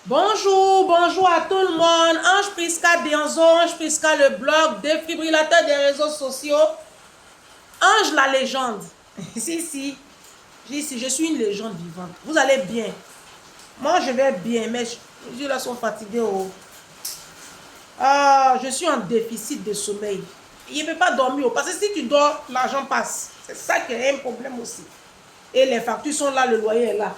Bonjour, bonjour à tout le monde. Ange Prisca Déanzo, Ange Prisca le blog, défibrillateur des réseaux sociaux. Ange la légende. Si. Je suis une légende vivante. Vous allez bien. Moi, je vais bien, mais je là sont fatigués. Oh. Ah, je suis en déficit de sommeil. Il ne peut pas dormir. Parce que si tu dors, l'argent passe. C'est ça qui est un problème aussi. Et les factures sont là, le loyer est là.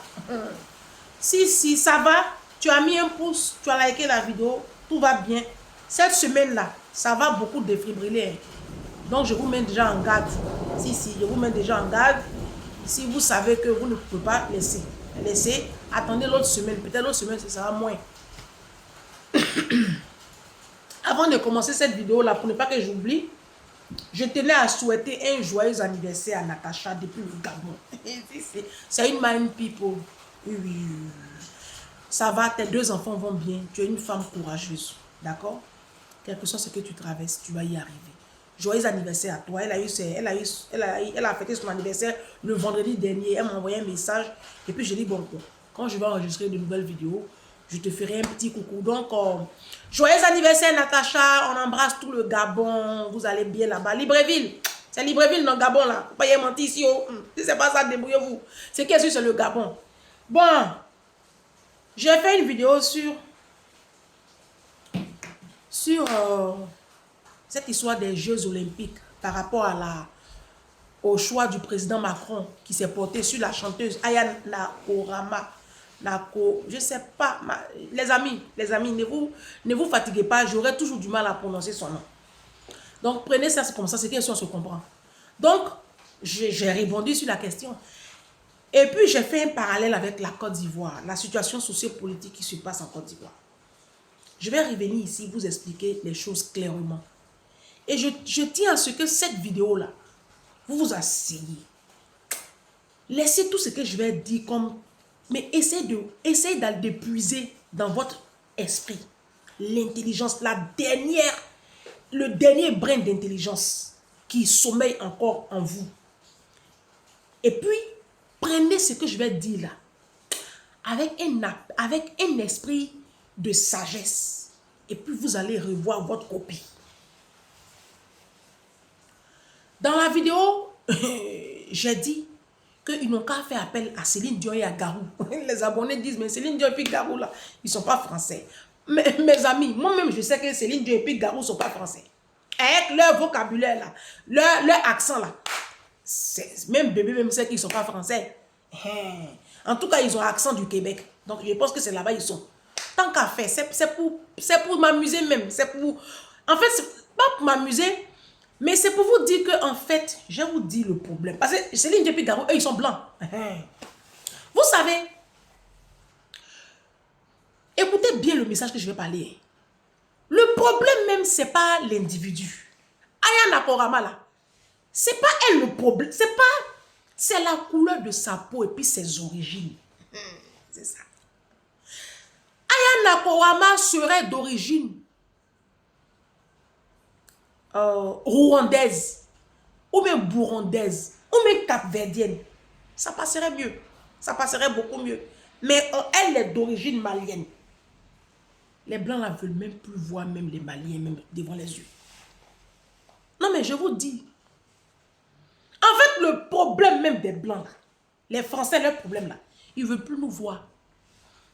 Si, ça va. Tu as mis un pouce, tu as liké la vidéo, tout va bien. Cette semaine-là, ça va beaucoup défibriller. Donc, je vous mets déjà en garde. Si, je vous mets déjà en garde. Si vous savez que vous ne pouvez pas laisser, attendez l'autre semaine. Peut-être l'autre semaine, ce sera moins. Avant de commencer cette vidéo-là, pour ne pas que j'oublie, je tenais à souhaiter un joyeux anniversaire à Natacha depuis le Gabon. C'est une mind people. Oui. Ça va, tes deux enfants vont bien. Tu es une femme courageuse. D'accord? Quel que soit ce que tu traverses, tu vas y arriver. Joyeux anniversaire à toi. Elle a fêté son anniversaire le vendredi dernier. Elle m'a envoyé un message. Et puis, je dis, bon, quand je vais enregistrer de nouvelles vidéos, je te ferai un petit coucou. Donc, joyeux anniversaire, Natacha. On embrasse tout le Gabon. Vous allez bien là-bas. Libreville. C'est Libreville, non, Gabon, là. Faut pas y mentir ici. Oh. Si c'est pas ça, débrouillez-vous. C'est qu'est-ce que c'est le Gabon? Bon, j'ai fait une vidéo sur cette histoire des Jeux Olympiques par rapport au choix du président Macron qui s'est porté sur la chanteuse Aya Nakorama. Je sais pas, les amis, ne vous fatiguez pas, j'aurai toujours du mal à prononcer son nom. Donc prenez ça comme ça, c'est question on se comprend. Donc, j'ai répondu sur la question. Et puis j'ai fait un parallèle avec la Côte d'Ivoire, la situation sociopolitique qui se passe en Côte d'Ivoire. Je vais revenir ici vous expliquer les choses clairement. Et je tiens à ce que cette vidéo-là, vous vous asseyez. Laissez tout ce que je vais dire comme... Mais essayez d'épuiser dans votre esprit l'intelligence, le dernier brin d'intelligence qui sommeille encore en vous. Et puis, prenez ce que je vais dire là avec un esprit de sagesse. Et puis, vous allez revoir votre copie. Dans la vidéo, j'ai dit qu'ils n'ont qu'à faire appel à Céline Dion et à Garou. Les abonnés disent, mais Céline Dion et puis Garou, là, ils ne sont pas français. Mais, mes amis, moi-même, je sais que Céline Dion et puis Garou ne sont pas français. Avec leur vocabulaire, là, leur accent, là, même bébé même sait qu'ils ne sont pas français. En tout cas, ils ont l'accent du Québec. Donc, je pense que c'est là-bas ils sont. Tant qu'à faire, c'est pour m'amuser même. En fait, c'est pas pour m'amuser, mais c'est pour vous dire que, en fait, je vous dis le problème. Parce que Céline Dion et Garou, eux, ils sont blancs. Vous savez, écoutez bien le message que je vais parler. Le problème même, c'est pas l'individu. Aya Nakorama, là, c'est pas elle le problème. C'est la couleur de sa peau et puis ses origines. C'est ça. Aya Nakorama serait d'origine rwandaise, ou même burundaise, ou même capverdienne. Ça passerait mieux. Ça passerait beaucoup mieux. Mais elle est d'origine malienne. Les Blancs ne veulent même plus voir même les Maliens même devant les yeux. Non, mais je vous dis. En fait, le problème même des Blancs, les Français, leur problème là, ils ne veulent plus nous voir.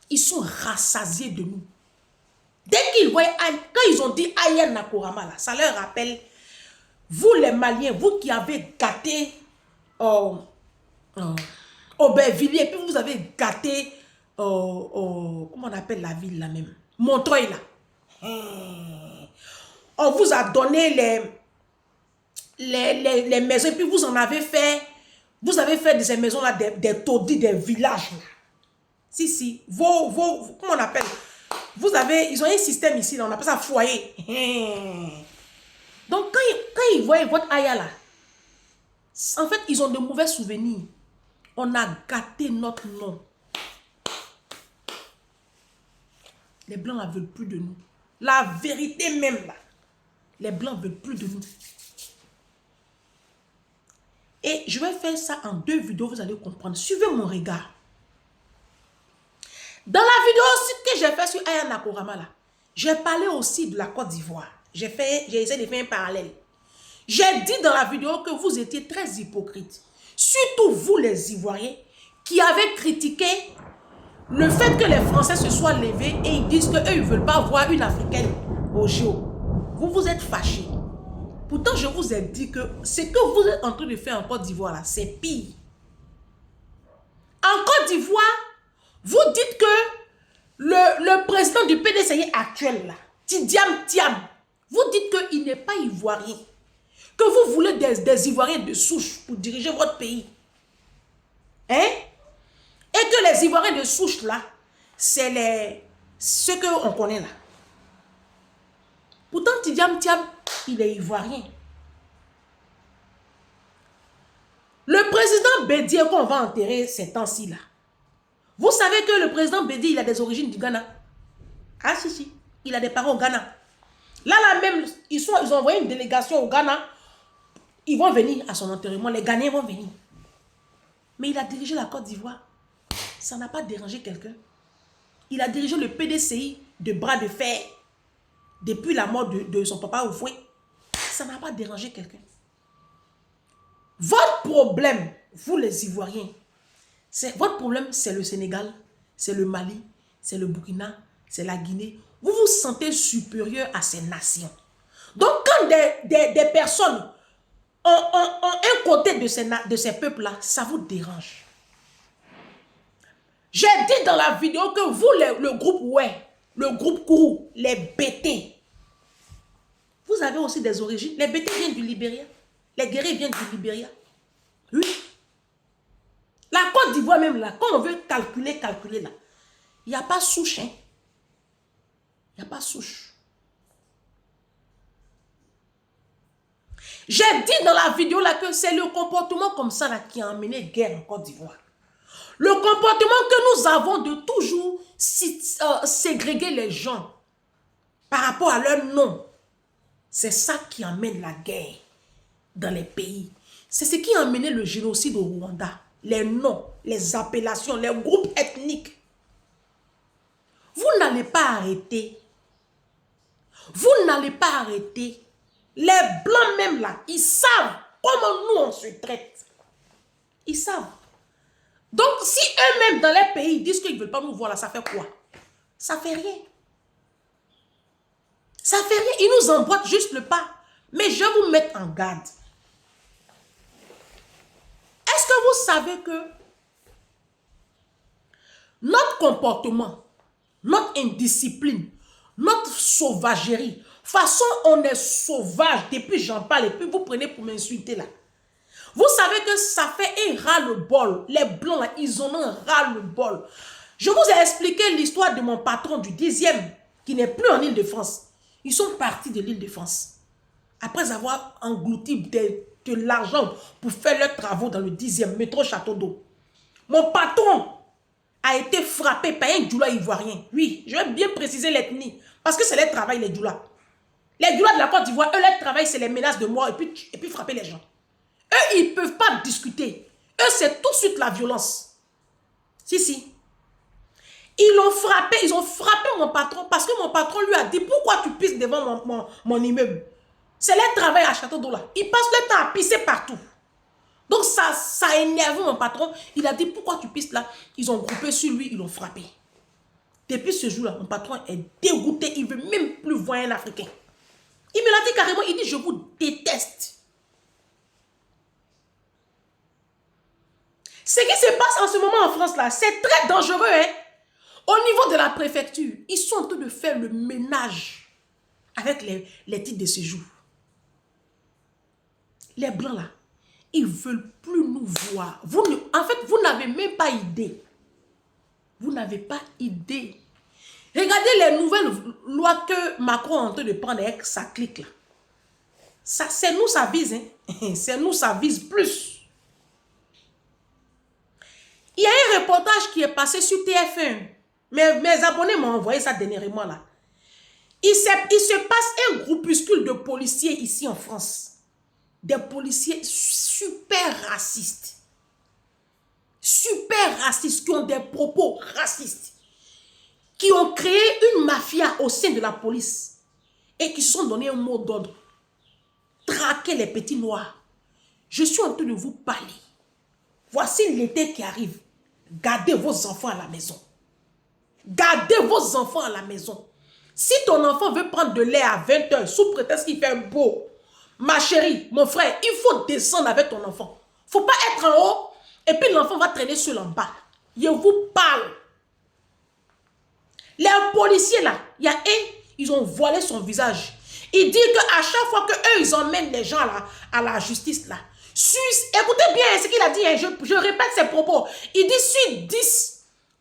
Ils sont rassasiés de nous. Dès qu'ils voient, quand ils ont dit Aya Nakorama là, ça leur rappelle, vous les Maliens, vous qui avez gâté Aubervilliers, puis vous avez gâté, comment on appelle la ville là même, Montreuil là. On vous a donné les maisons, et puis vous avez fait de ces maisons là des taudis, des villages là. Si, comment on appelle? Ils ont un système ici, là, on appelle ça foyer. Donc, quand ils voient votre Aya là, en fait, ils ont de mauvais souvenirs. On a gâté notre nom. Les Blancs ne veulent plus de nous. La vérité même là. Les Blancs ne veulent plus de nous. Et je vais faire ça en 2 vidéos, vous allez comprendre. Suivez mon regard. Dans la vidéo que j'ai fait sur Aya Nakorama, là, j'ai parlé aussi de la Côte d'Ivoire. J'ai essayé de faire un parallèle. J'ai dit dans la vidéo que vous étiez très hypocrite. Surtout vous les Ivoiriens qui avez critiqué le fait que les Français se soient levés et ils disent qu'eux ils ne veulent pas voir une Africaine au JO. Vous vous êtes fâchés. Pourtant je vous ai dit que ce que vous êtes en train de faire en Côte d'Ivoire là, c'est pire. En Côte d'Ivoire, vous dites que le président du PDCI actuel là, Tidiam Thiam, vous dites qu'il n'est pas ivoirien. Que vous voulez des Ivoiriens de souche pour diriger votre pays. Hein? Et que les Ivoiriens de souche là, c'est ceux qu'on connaît là. Pourtant, Tidiam Thiam, il est ivoirien. Le président Bédié qu'on va enterrer ces temps-ci là. Vous savez que le président Bédié, il a des origines du Ghana. Ah si, si. Il a des parents au Ghana. Là même, ils ont envoyé une délégation au Ghana. Ils vont venir à son enterrement. Les Ghanéens vont venir. Mais il a dirigé la Côte d'Ivoire. Ça n'a pas dérangé quelqu'un. Il a dirigé le PDCI de bras de fer. Depuis la mort de son papa Oufoué. Ça n'a pas dérangé quelqu'un. Votre problème, vous les Ivoiriens, votre problème, c'est le Sénégal, c'est le Mali, c'est le Burkina, c'est la Guinée. Vous vous sentez supérieur à ces nations. Donc, quand des personnes ont un côté de ces peuples-là, ça vous dérange. J'ai dit dans la vidéo que vous, le groupe ouais, le groupe Kourou, les BT, vous avez aussi des origines. Les BT viennent du Libéria. Les guerriers viennent du Libéria. Oui. La Côte d'Ivoire même là, quand on veut calculer là, il n'y a pas souche. Hein? Il n'y a pas souche. J'ai dit dans la vidéo là que c'est le comportement comme ça là qui a amené guerre en Côte d'Ivoire. Le comportement que nous avons de toujours ségréguer les gens par rapport à leur nom, c'est ça qui amène la guerre dans les pays. C'est ce qui a amené le génocide au Rwanda. Les noms, les appellations, les groupes ethniques. Vous n'allez pas arrêter. Vous n'allez pas arrêter. Les blancs même là, ils savent comment nous on se traite. Ils savent. Donc si eux-mêmes dans les pays disent qu'ils ne veulent pas nous voir là, ça fait quoi? Ça fait rien. Ça fait rien. Ils nous emboîtent juste le pas. Mais je vais vous mettre en garde. Est-ce que vous savez que notre comportement, notre indiscipline, notre sauvagerie, façon on est sauvage, depuis j'en parle et puis vous prenez pour m'insulter là. Vous savez que ça fait un ras-le-bol. Les blancs là, ils ont un ras-le-bol. Je vous ai expliqué l'histoire de mon patron du 10e qui n'est plus en Île-de-France. Ils sont partis de l'Île-de-France après avoir englouti de l'argent pour faire leurs travaux dans le 10e métro Château d'Eau. Mon patron a été frappé par un djoula ivoirien. Oui, je vais bien préciser l'ethnie. Parce que c'est leur travail, les djoulas. Les djoulas de la Côte d'Ivoire, eux, leur travail, c'est les menaces de mort et puis frapper les gens. Eux, ils ne peuvent pas discuter. Eux, c'est tout de suite la violence. Si, si. Ils ont frappé mon patron parce que mon patron lui a dit pourquoi tu pisses devant mon immeuble. C'est leur travail à Château d'Eau là. Ils passent le temps à pisser partout. Donc ça a énervé mon patron. Il a dit pourquoi tu pisses là. Ils ont groupé sur lui, ils l'ont frappé. Depuis ce jour-là, mon patron est dégoûté. Il ne veut même plus voir un Africain. Il me l'a dit carrément, il dit je vous déteste. Ce qui se passe en ce moment en France là, c'est très dangereux. Hein? Au niveau de la préfecture, ils sont en train de faire le ménage avec les titres de séjour. Les blancs là, ils ne veulent plus nous voir. En fait, vous n'avez même pas idée. Vous n'avez pas idée. Regardez les nouvelles lois que Macron est en train de prendre avec sa clique là. C'est nous ça vise. Hein? C'est nous ça vise plus. Il y a un reportage qui est passé sur TF1. Mes abonnés m'ont envoyé ça dernièrement là. Il se passe un groupuscule de policiers ici en France. Des policiers super racistes. Super racistes, qui ont des propos racistes. qui ont créé une mafia au sein de la police et qui se sont donné un mot d'ordre. Traquer les petits noirs. Je suis en train de vous parler. Voici l'été qui arrive. Gardez vos enfants à la maison. Gardez vos enfants à la maison. Si ton enfant veut prendre de lait à 20 h sous prétexte qu'il fait beau, ma chérie, mon frère, il faut descendre avec ton enfant. Il ne faut pas être en haut et puis l'enfant va traîner seul en bas. Je vous parle. Les policiers là, il y a ils ont voilé son visage. Il dit qu'à chaque fois qu'eux, ils emmènent les gens là, à la justice là. Écoutez bien ce qu'il a dit, hein, je répète ses propos. Il dit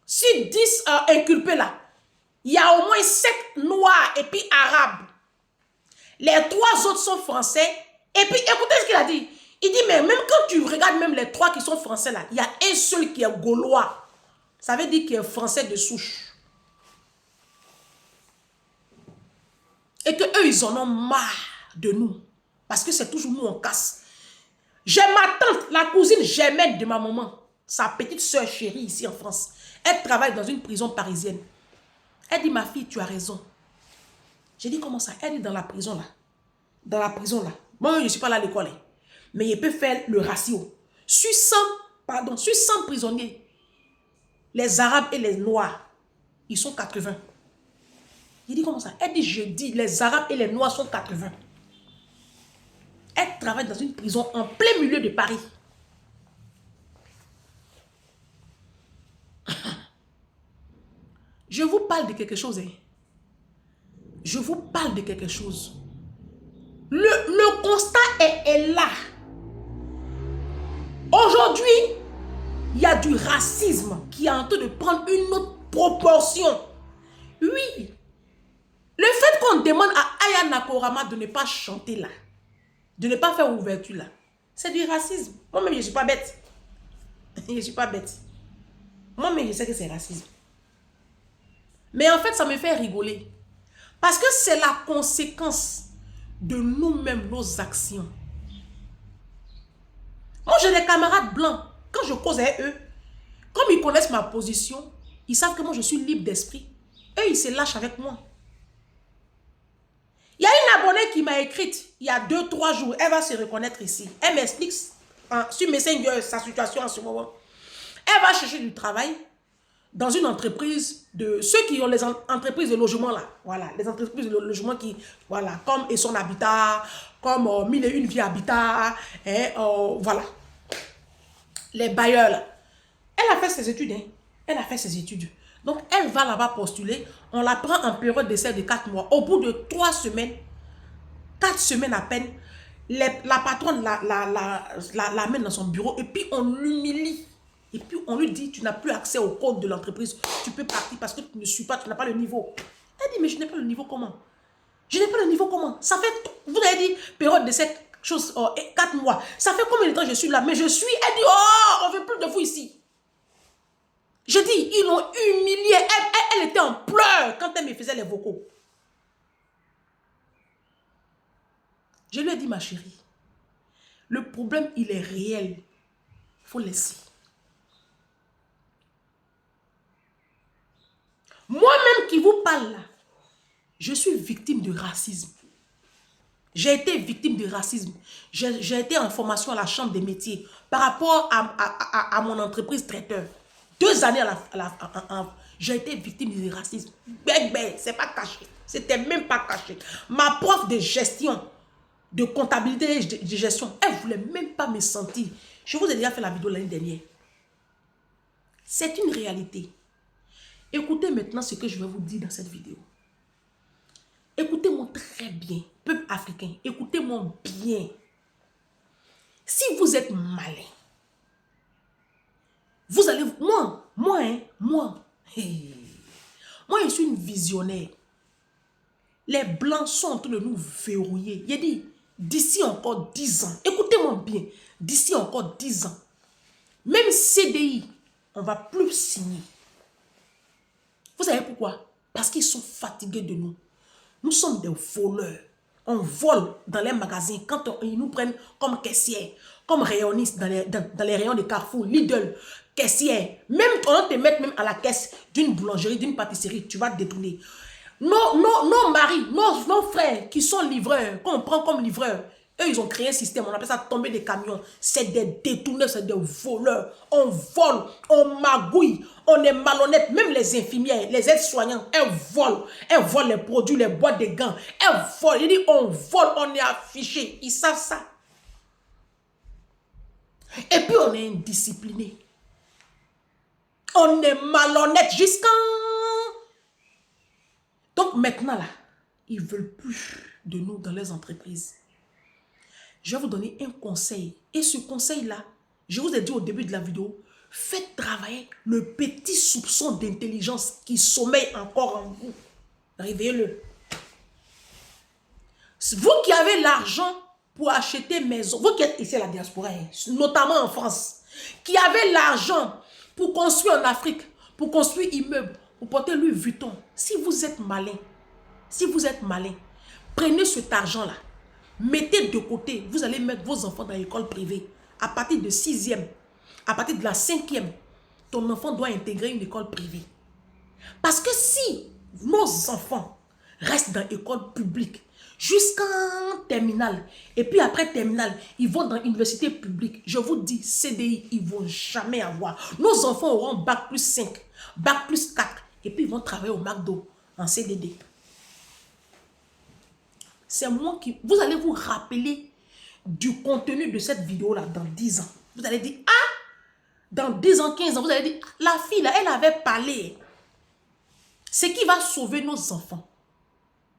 sur 10 inculpés là, il y a au moins 7 noirs et puis arabes. Les 3 autres sont français. Et puis écoutez ce qu'il a dit. Il dit, mais même quand tu regardes même les 3 qui sont français là, il y a un seul qui est gaulois. Ça veut dire qu'il est français de souche. Et qu'eux, ils en ont marre de nous. Parce que c'est toujours nous, on casse. J'ai ma tante, la cousine germaine de ma maman, sa petite soeur chérie ici en France. Elle travaille dans une prison parisienne. Elle dit, ma fille, tu as raison. J'ai dit, comment ça? Elle dit, dans la prison là. Dans la prison là. Moi, je ne suis pas là à l'école. Mais il peut faire le ratio. Sur 100 prisonniers, les Arabes et les Noirs, ils sont 80. Il dit comment ça? Elle dit, je dis, les Arabes et les Noirs sont 80. Elle travaille dans une prison en plein milieu de Paris. Je vous parle de quelque chose. Hein. Je vous parle de quelque chose. Le constat est là. Aujourd'hui, il y a du racisme qui est en train de prendre une autre proportion. Oui. Le fait qu'on demande à Aya Nakorama de ne pas chanter là, de ne pas faire ouverture là, c'est du racisme. Moi-même, je ne suis pas bête. Je ne suis pas bête. Moi-même, je sais que c'est racisme. Mais en fait, ça me fait rigoler. Parce que c'est la conséquence de nous-mêmes, nos actions. Moi, j'ai des camarades blancs. Quand je cause avec eux, comme ils connaissent ma position, ils savent que moi, je suis libre d'esprit. Eux, ils se lâchent avec moi. Il y a une abonnée qui m'a écrite il y a 2-3 jours. Elle va se reconnaître ici. Elle m'explique sur Messenger sa situation en ce moment. Elle va chercher du travail dans une entreprise de ceux qui ont les entreprises de logement là. Voilà, les entreprises de logement qui, voilà, comme et son habitat, comme 1001 vie habitat, et, voilà. Les bailleurs là. Elle a fait ses études, hein. Elle a fait ses études. Donc, elle va là-bas postuler. On la prend en période d'essai de 4 mois. Au bout de 3 semaines, 4 semaines à peine, la patronne l'amène dans son bureau et puis on l'humilie. Et puis on lui dit, tu n'as plus accès au code de l'entreprise. Tu peux partir parce que tu ne suis pas, tu n'as pas le niveau. Elle dit, mais je n'ai pas le niveau comment? Je n'ai pas le niveau comment? Ça fait, vous avez dit, période d'essai, 4 mois. Ça fait combien de temps je suis là? Mais je suis, elle dit, oh, on ne veut plus de vous ici. Je dis, ils l'ont humiliée. Elle était en pleurs quand elle me faisait les vocaux. Je lui ai dit, ma chérie, le problème, il est réel. Il faut laisser. Moi-même qui vous parle là, je suis victime de racisme. J'ai été victime de racisme. J'ai été en formation à la chambre des métiers par rapport à mon entreprise traiteur. 2 années j'ai été victime de racisme. C'est pas caché. C'était même pas caché. Ma prof de gestion, de comptabilité et de gestion, elle ne voulait même pas me sentir. Je vous ai déjà fait la vidéo l'année dernière. C'est une réalité. Écoutez maintenant ce que je vais vous dire dans cette vidéo. Écoutez-moi très bien, peuple africain. Écoutez-moi bien. Si vous êtes malin, vous allez... Moi, je suis une visionnaire. Les Blancs sont en train de nous verrouiller. Il dit, d'ici encore 10 ans, écoutez-moi bien, d'ici encore 10 ans, même CDI, on ne va plus signer. Vous savez pourquoi? Parce qu'ils sont fatigués de nous. Nous sommes des voleurs. On vole dans les magasins quand ils nous prennent comme caissières, comme rayonniste dans les rayons de Carrefour, Lidl, caissière. Même, on va te mettre même à la caisse d'une boulangerie, d'une pâtisserie, tu vas te détourner. Nos maris, nos frères qui sont livreurs, qu'on prend comme livreurs, eux, ils ont créé un système, on appelle ça tomber des camions. C'est des détourneurs, c'est des voleurs. On vole, on magouille, on est malhonnête. Même les infirmières, les aides-soignants, elles volent. Elles volent les produits, les boîtes de gants. Elles volent. Il dit, on vole, on est affiché. Ils savent ça. Et puis, on est indiscipliné. On est malhonnête jusqu'à... Donc, maintenant, là, ils ne veulent plus de nous dans les entreprises. Je vais vous donner un conseil. Et ce conseil-là, je vous ai dit au début de la vidéo, faites travailler le petit soupçon d'intelligence qui sommeille encore en vous. Réveillez-le. Vous qui avez l'argent pour acheter maison, vous qui êtes ici à la diaspora, notamment en France, qui avez l'argent pour construire en Afrique, pour construire immeuble, pour porter Louis Vuitton, si vous êtes malin, prenez cet argent-là. Mettez de côté, vous allez mettre vos enfants dans l'école privée. À partir de 6e, à partir de la 5e, ton enfant doit intégrer une école privée. Parce que si nos enfants restent dans l'école publique jusqu'en terminale, et puis après terminale, ils vont dans l'université publique, je vous dis, CDI, ils ne vont jamais avoir. Nos enfants auront bac plus 5, bac plus 4, et puis ils vont travailler au McDo en CDD. C'est moi qui... Vous allez vous rappeler du contenu de cette vidéo-là dans 10 ans. Vous allez dire, ah, dans 10 ans, 15 ans, vous allez dire, la fille là, elle avait parlé. Ce qui va sauver nos enfants,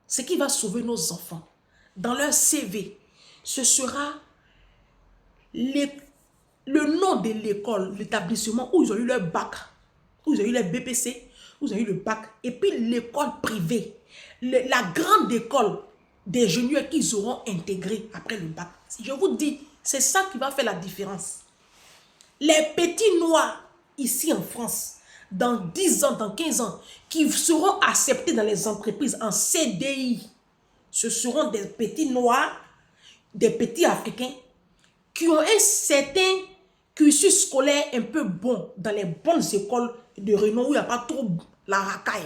ce qui va sauver nos enfants dans leur CV, ce sera le nom de l'école, l'établissement où ils ont eu leur bac, où ils ont eu leur BPC, où ils ont eu le bac, et puis l'école privée, la grande école d'ingénieurs qu'ils auront intégré après le bac. Je vous dis, c'est ça qui va faire la différence. Les petits noirs ici en France, dans 10 ans, dans 15 ans, qui seront acceptés dans les entreprises en CDI, ce seront des petits noirs, des petits africains, qui ont un certain cursus scolaire un peu bon, dans les bonnes écoles de renom où il n'y a pas trop la racaille.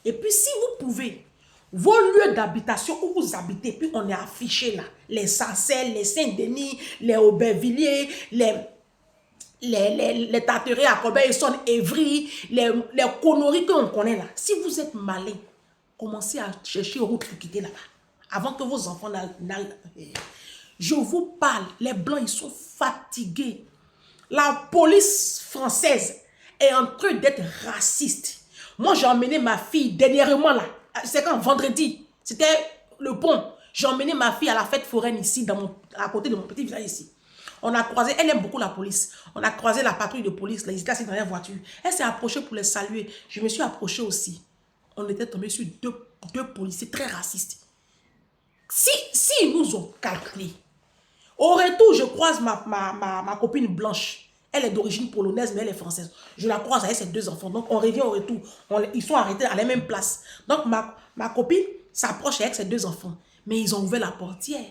Et puis si vous pouvez, vos lieux d'habitation où vous habitez, puis on est affiché là, les Sarcelles, les Saint-Denis, les Aubervilliers, les Tarterets à Corbeil-Essonnes, Évry, les conneries qu'on connaît là. Si vous êtes malin, commencez à chercher une route pour quitter là-bas, avant que vos enfants n'aillent. Je vous parle, les Blancs, ils sont fatigués. La police française est en train d'être raciste. Moi, j'ai emmené ma fille dernièrement là. C'est quand vendredi, c'était le pont. J'ai emmené ma fille à la fête foraine ici, à côté de mon petit village ici. On a croisé, elle aime beaucoup la police. On a croisé la patrouille de police, là, ils étaient assis dans la voiture. Elle s'est approchée pour les saluer. Je me suis approchée aussi. On était tombé sur deux policiers très racistes. Si ils nous ont calculé, au retour, je croise ma copine blanche. Elle est d'origine polonaise, mais elle est française. Je la croise avec ses 2 enfants. Donc, on revient au retour. Ils sont arrêtés à la même place. Donc, ma copine s'approche avec ses 2 enfants. Mais ils ont ouvert la portière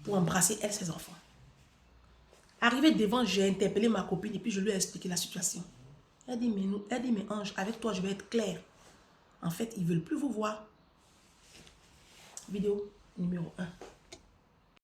pour embrasser elle, ses enfants. Arrivé devant, j'ai interpellé ma copine et puis je lui ai expliqué la situation. Elle dit, mais Ange, avec toi, je vais être claire. En fait, ils ne veulent plus vous voir. Vidéo numéro 1.